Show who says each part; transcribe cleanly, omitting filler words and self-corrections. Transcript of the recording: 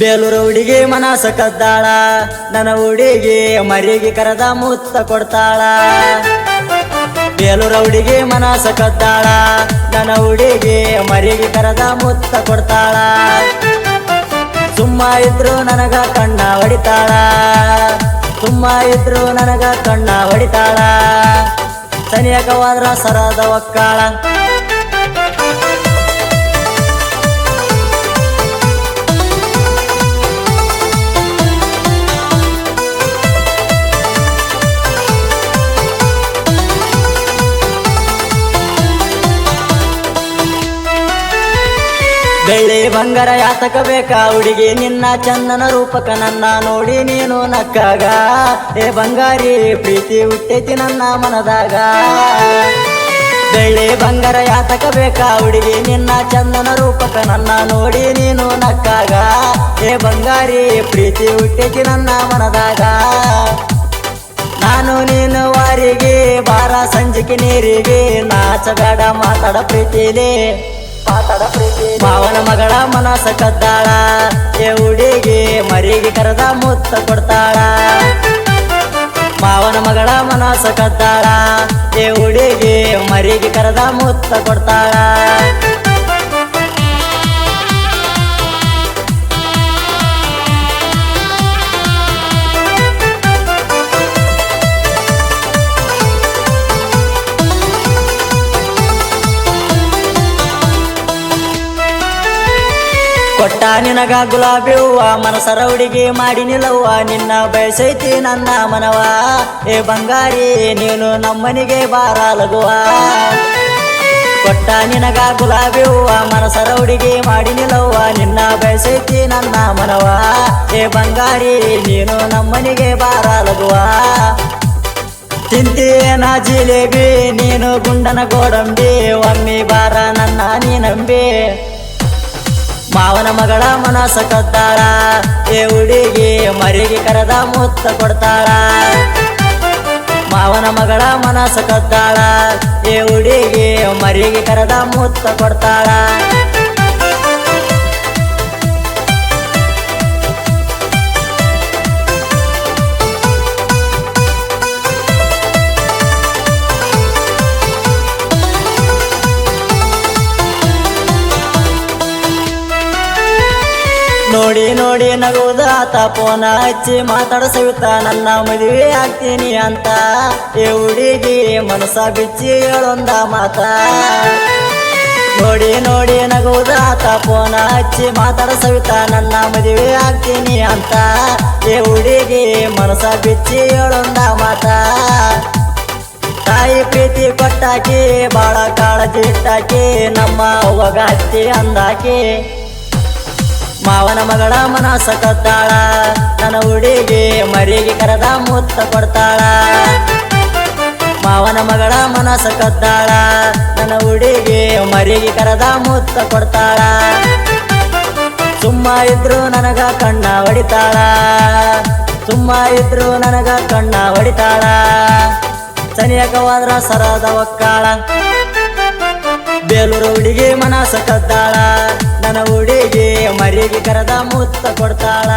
Speaker 1: ಬೇಲೂರು ಹುಡುಗಿ ಮನಸ ಕದ್ದಾಳ, ನನ್ನ ಹುಡುಗಿ ಮರಿಗೆ ಕರೆದ ಮುತ್ತ ಕೊಡ್ತಾಳ. ಬೇಲೂರು ಹುಡುಗಿ ಮನಸ ಕದ್ದಾಳ, ನನ್ನ ಹುಡುಗಿ ಮರಿಗೆ ಕರೆದ ಮುತ್ತ ಕೊಡ್ತಾಳ. ಸುಮ್ಮ ಇದ್ರು ನನಗ ಕಣ್ಣ ಹೊಡಿತಾಳ, ಸುಮ್ಮ ಇದ್ರು ನನಗ ಕಣ್ಣ ಹೊಡಿತಾಳ. ಸನಿಯಕವಾದ್ರ ಸರದ ಒಕ್ಕಾಳ. ಬೆಳ್ಳಿ ಬಂಗಾರ ಯಾತಕ ಬೇಕಾ ಹುಡುಗಿ ನಿನ್ನ ಚಂದನ ರೂಪಕ ನನ್ನ ನೋಡಿ ನೀನು ನಕ್ಕಾಗ. ಏ ಬಂಗಾರಿ ಪ್ರೀತಿ ಹುಟ್ಟೈತಿ ನನ್ನ ಮನದಾಗ. ಬೆಳ್ಳಿ ಬಂಗಾರ ಯಾತಕ ಬೇಕಾ ಹುಡುಗಿ ನಿನ್ನ ಚಂದನ ರೂಪಕ ನನ್ನ ನೋಡಿ ನೀನು ನಕ್ಕಾಗ. ಏ ಬಂಗಾರಿ ಪ್ರೀತಿ ಹುಟ್ಟೈತಿ ನನ್ನ ಮನದಾಗ. ನಾನು ನೀನು ವಾರಿಗೆ ಬಾರ ಸಂಜಿಕೆ ನೀರಿಗೆ ನಾಚಬೇಡ ಮಾತಾಡ ಪ್ರೀತಿಲಿ ಮಾವನ ಮಗಳ ಮನಸ ಕದ್ದಾಳ. ಏ ಹುಡುಗಿ ಮರಿಗೆ ಕರೆದ ಮುತ್ತ ಕೊಡ್ತಾಳ. ಮಾವನ ಮಗಳ ಮನಸ ಕದ್ದಾಳ. ಏ ಹುಡುಗಿ ಮರಿಗೆ ಕರೆದ ಮುತ್ತ ಕೊಡ್ತಾಳ. ಕೊಟ್ಟ ನಿನಗ ಗುಲಾಬಿ ಹೂವ ಮನಸರ ಹುಡುಗಿ ಮಾಡಿ ನಿಲ್ಲವ್ವ ನಿನ್ನ ಬಯಸೈತಿ ನನ್ನ ಮನವ. ಏ ಬಂಗಾರಿ ನೀನು ನಮ್ಮನಿಗೆ ಬಾರ ಲಗುವ. ಕೊಟ್ಟ ನಿನಗ ಗುಲಾಬಿ ಹೂವ ಮನಸರ ಹುಡುಗಿ ಮಾಡಿ ನಿಲ್ಲವ್ವ ನಿನ್ನ ಬಯಸೈತಿ ನನ್ನ ಮನವ. ಏ ಬಂಗಾರಿ ನೀನು ನಮ್ಮನಿಗೆ ಬಾರ ಲಗುವ. ತಿಂತೀನ ಜಿಲೇಬಿ ನೀನು ಗುಂಡನ ಗೋಡಂಬಿ ಒಮ್ಮೆ ಬಾರ ನನ್ನ ನೀ ನಂಬಿ. ಮಾವನ ಮಗಳ ಮನಸ ಕದ್ದಾಳ. ಏ ಹುಡುಗಿ ಮರಿಗೆ ಕರೆದ ಮುತ್ತ ಕೊಡ್ತಾಳ. ಮಾವನ ಮಗಳ ಮನಸ ಕದ್ದಾಳ. ಏ ಹುಡುಗಿ ಮರಿಗೆ ಕರೆದ ಮುತ್ತ ಕೊಡ್ತಾಳ. ನೋಡಿ ನೋಡಿ ನಗುವುದ ಆತ ಫೋನ ಹಚ್ಚಿ ಮಾತಾಡಸವಿತ ನನ್ನ ಮದುವೆ ಆಗ್ತೀನಿ ಅಂತ. ಏ ಹುಡುಗಿ ಮನಸ ಬಿಚ್ಚಿ ಹೇಳೊಂದ ಮಾತ. ನೋಡಿ ನೋಡಿ ನಗುವುದ ಆತ ಫೋನ ಹಚ್ಚಿ ಮಾತಾಡಸವಿತ ನನ್ನ ಮದುವೆ ಆಗ್ತೀನಿ ಅಂತ. ಏ ಹುಡುಗಿ ಮನಸ ಬಿಚ್ಚಿ ಹೇಳೊಂದ ಮಾತ. ತಾಯಿ ಪ್ರೀತಿ ಕೊಟ್ಟಾಕಿ ಬಾಳ ಕಾಳಜಿ ಇಟ್ಟಾಕಿ ನಮ್ಮ ಅವ್ವಗ ಹತ್ತಿ ಅಂದಾಕಿ. ಮಾವನ ಮಗಳ ಮನಸ ಕದ್ದಾಳ. ನನ್ನ ಹುಡುಗಿ ಮರಿಗೆ ಕರೆದ ಮುತ್ತ ಕೊಡ್ತಾಳ. ಮಾವನ ಮಗಳ ಮನಸ ಕದ್ದಾಳ. ನನ್ನ ಹುಡುಗಿ ಮರಿಗೆ ಕರೆದ ಮುತ್ತ ಕೊಡ್ತಾಳ. ಸುಮ್ಮ ಇದ್ರು ನನಗ ಕಣ್ಣ ಹೊಡಿತಾಳ, ಸುಮ್ಮ ಇದ್ರು ನನಗ ಕಣ್ಣ ಹೊಡಿತಾಳ. ಸನಿಯಕವಾದ್ರ ಸರದ ಒಕ್ಕಾಳ. ಬೇಲೂರು ಹುಡುಗಿ ಮನಸ ಕದ್ದಾಳ. ನನ್ನ ಹುಡುಗಿ ಮರಿಗೆ ಕರೆದ ಮುತ್ತ ಕೊಡ್ತಾಳ.